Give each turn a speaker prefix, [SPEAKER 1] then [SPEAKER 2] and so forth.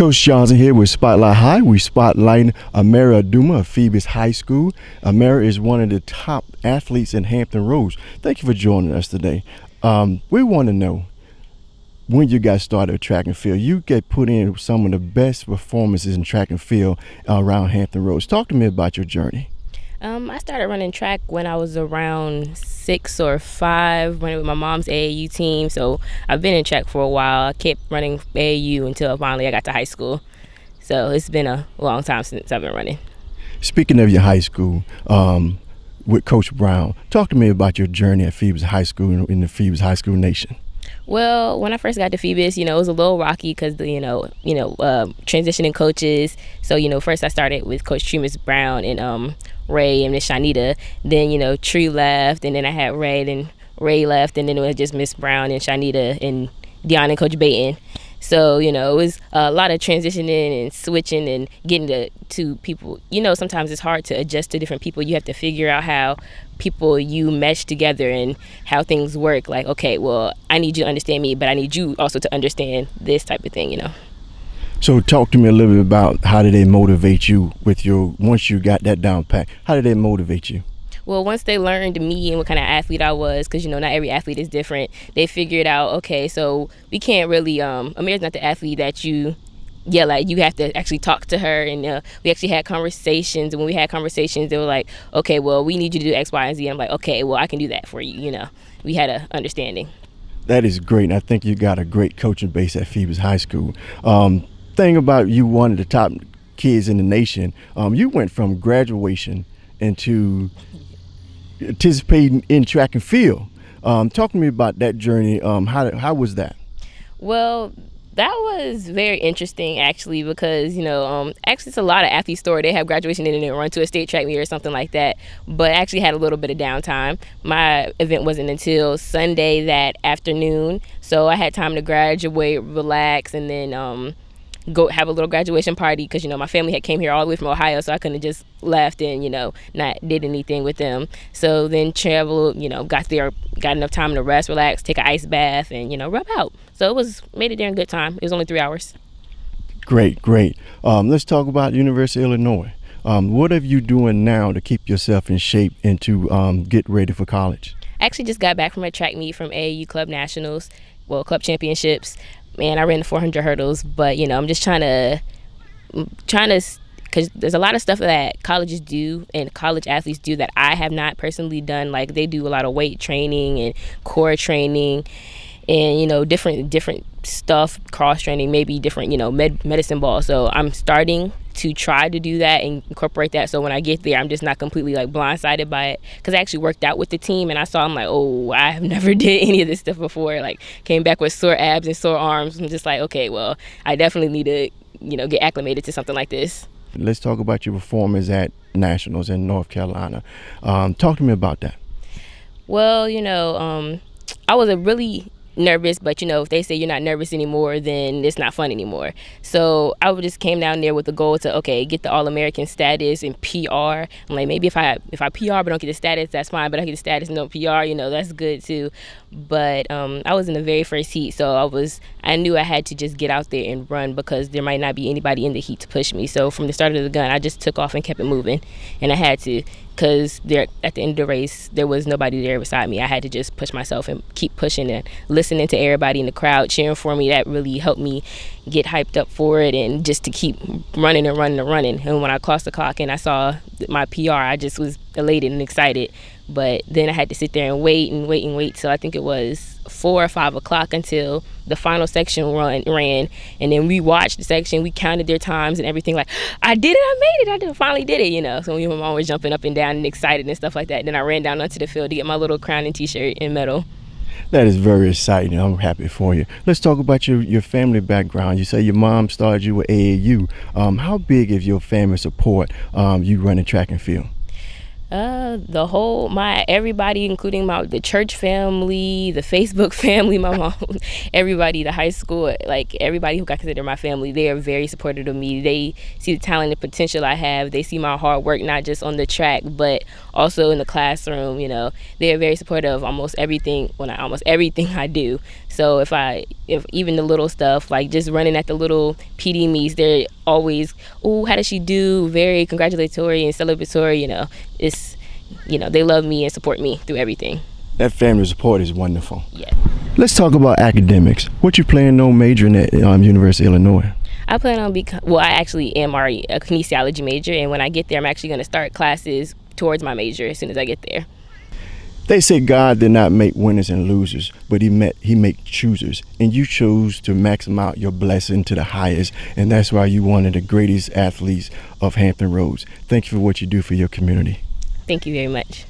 [SPEAKER 1] Coach Johnson here with Spotlight High. We spotlighting Amira Aduma of Phoebus High School. Amira is one of the top athletes in Hampton Roads. Thank you for joining us today. We want to know, when you got started with track and field, you get put in some of the best performances in track and field around Hampton Roads. Talk to me about your journey.
[SPEAKER 2] I started running track when I was around 6 or 5, running with my mom's AAU team. So I've been in track for a while. I kept running AAU until finally I got to high school. So it's been a long time since I've been running.
[SPEAKER 1] Speaking of your high school, with Coach Brown, talk to me about your journey at Phoebus High School in the Phoebus High School Nation.
[SPEAKER 2] Well, when I first got to Phoebus, it was a little rocky because transitioning coaches. So first I started with Coach Trumas Brown and Ray and Miss Shanita. Then Tree left, and then I had Ray. Then Ray left, and then it was just Miss Brown and Shanita and Dion and Coach Bayton. So it was a lot of transitioning and switching and getting to people. Sometimes it's hard to adjust to different people. You have to figure out how people you mesh together and how things work. Like, okay, well, I need you to understand me, but I need you also to understand this type of thing.
[SPEAKER 1] So talk to me a little bit about how did they motivate you once you got that down pat? How did they motivate you?
[SPEAKER 2] Well, once they learned me and what kind of athlete I was, because not every athlete is different, they figured out, okay, so we can't really, Amira's not the athlete that you yell at. You have to actually talk to her, and we actually had conversations, and when we had conversations, they were like, okay, well, we need you to do X, Y, and Z. I'm like, okay, well, I can do that for you, We had an understanding.
[SPEAKER 1] That is great, and I think you got a great coaching base at Phoebus High School. Thing about you, one of the top kids in the nation, you went from graduation into participating in track and field. Talk to me about that journey. How was that?
[SPEAKER 2] Well, that was very interesting, actually, because actually it's a lot of athlete story. They have graduation and then they run to a state track meet or something like that, but I actually had a little bit of downtime. My event wasn't until Sunday that afternoon, so I had time to graduate, relax, and then go have a little graduation party because my family had came here all the way from Ohio, so I couldn't have just left and not did anything with them. So then traveled, got there, got enough time to rest, relax, take an ice bath, and rub out. So made it there in good time. It was only 3 hours.
[SPEAKER 1] Great. Let's talk about University of Illinois. What are you doing now to keep yourself in shape and to get ready for college?
[SPEAKER 2] I actually just got back from a track meet from AAU Club Nationals, Club Championships. Man, I ran the 400 hurdles, but I'm just trying to, because there's a lot of stuff that colleges do and college athletes do that I have not personally done. Like they do a lot of weight training and core training, and different stuff, cross training, maybe different medicine ball. So I'm starting to try to do that and incorporate that, so when I get there I'm just not completely blindsided by it, because I actually worked out with the team and I saw, I'm like, oh, I have never did any of this stuff before. Came back with sore abs and sore arms. I'm just like, okay, well, I definitely need to get acclimated to something like this.
[SPEAKER 1] Let's talk about your performance at Nationals in North Carolina. Talk to me about that.
[SPEAKER 2] Well, I was a really nervous, but if they say you're not nervous anymore, then it's not fun anymore. So I just came down there with the goal to, okay, get the All-American status and PR. I'm like, maybe if I PR but don't get the status, that's fine, but I get the status and don't PR, that's good too. But I was in the very first heat, so I knew I had to just get out there and run, because there might not be anybody in the heat to push me. So from the start of the gun, I just took off and kept it moving, and I had to, because at the end of the race there was nobody there beside me. I had to just push myself and keep pushing and listening to everybody in the crowd cheering for me. That really helped me get hyped up for it, and just to keep running. And when I crossed the clock and I saw my PR, I just was elated and excited. But then I had to sit there and wait till I think it was 4 or 5 o'clock until the final section ran, and then we watched the section, we counted their times and everything, like, I did it, I finally did it, So my mom was jumping up and down and excited and stuff like that. Then I ran down onto the field to get my little crown and t-shirt and medal.
[SPEAKER 1] That is very exciting. I'm happy for you. Let's talk about your family background. You say your mom started you with AAU. How big is your family support you running track and field?
[SPEAKER 2] Everybody, including the church family, the Facebook family, my mom, everybody, the high school, everybody who got considered my family, they are very supportive of me. They see the talent and potential I have. They see my hard work, not just on the track, but also in the classroom. They are very supportive of almost everything I do. So if even the little stuff, like just running at the little PD meets, they're always, oh, how does she do? Very congratulatory and celebratory. It's, they love me and support me through everything.
[SPEAKER 1] That family support is wonderful.
[SPEAKER 2] Yeah.
[SPEAKER 1] Let's talk about academics. What you planning on majoring at University of Illinois?
[SPEAKER 2] I plan on I actually am already a kinesiology major, and when I get there, I'm actually going to start classes towards my major as soon as I get there.
[SPEAKER 1] They say God did not make winners and losers, but he made choosers, and you chose to maximize your blessing to the highest, and that's why you're one of the greatest athletes of Hampton Roads. Thank you for what you do for your community.
[SPEAKER 2] Thank you very much.